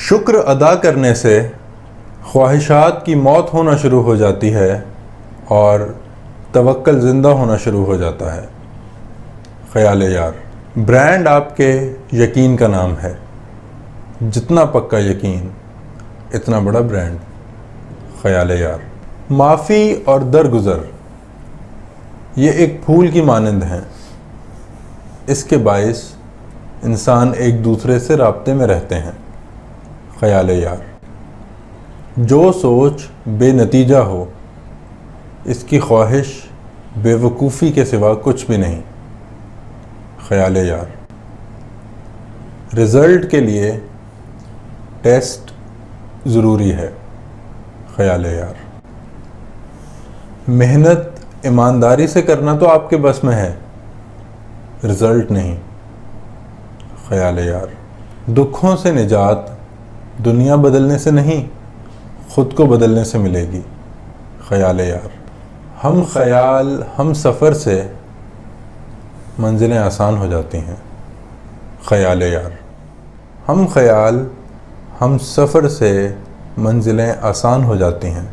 شکر ادا کرنے سے خواہشات کی موت ہونا شروع ہو جاتی ہے اور توکل زندہ ہونا شروع ہو جاتا ہے۔ خیال یار۔ برانڈ آپ کے یقین کا نام ہے۔ جتنا پکا یقین اتنا بڑا برانڈ۔ خیال یار۔ معافی اور درگزر یہ ایک پھول کی مانند ہیں۔ اس کے باعث انسان ایک دوسرے سے رابطے میں رہتے ہیں۔ خیال یار۔ جو سوچ بے نتیجہ ہو اس کی خواہش بے وقوفی کے سوا کچھ بھی نہیں۔ خیال یار۔ رزلٹ کے لیے ٹیسٹ ضروری ہے۔ خیال یار۔ محنت ایمانداری سے کرنا تو آپ کے بس میں ہے، رزلٹ نہیں۔ خیال یار۔ دکھوں سے نجات دنیا بدلنے سے نہیں، خود کو بدلنے سے ملے گی۔ خیال یار۔ ہم خیال ہم سفر سے منزلیں آسان ہو جاتی ہیں۔ خیال یار۔ ہم خیال ہم سفر سے منزلیں آسان ہو جاتی ہیں۔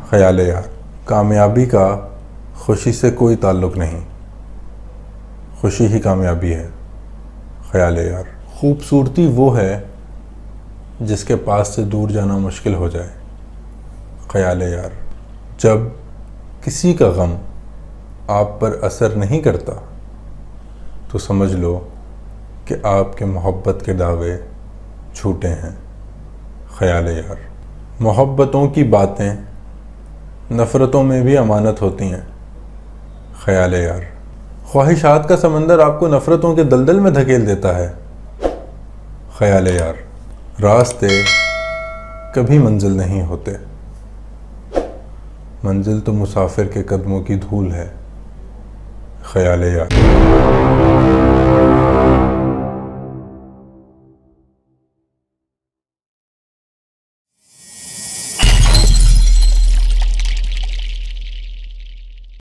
خیال یار۔ کامیابی کا خوشی سے کوئی تعلق نہیں، خوشی ہی کامیابی ہے۔ خیال یار۔ خوبصورتی وہ ہے جس کے پاس سے دور جانا مشکل ہو جائے۔ خیال یار۔ جب کسی کا غم آپ پر اثر نہیں کرتا تو سمجھ لو کہ آپ کے محبت کے دعوے جھوٹے ہیں۔ خیال یار۔ محبتوں کی باتیں نفرتوں میں بھی امانت ہوتی ہیں۔ خیال یار۔ خواہشات کا سمندر آپ کو نفرتوں کے دلدل میں دھکیل دیتا ہے۔ خیال یار۔ راستے کبھی منزل نہیں ہوتے، منزل تو مسافر کے قدموں کی دھول ہے۔ خیال یار۔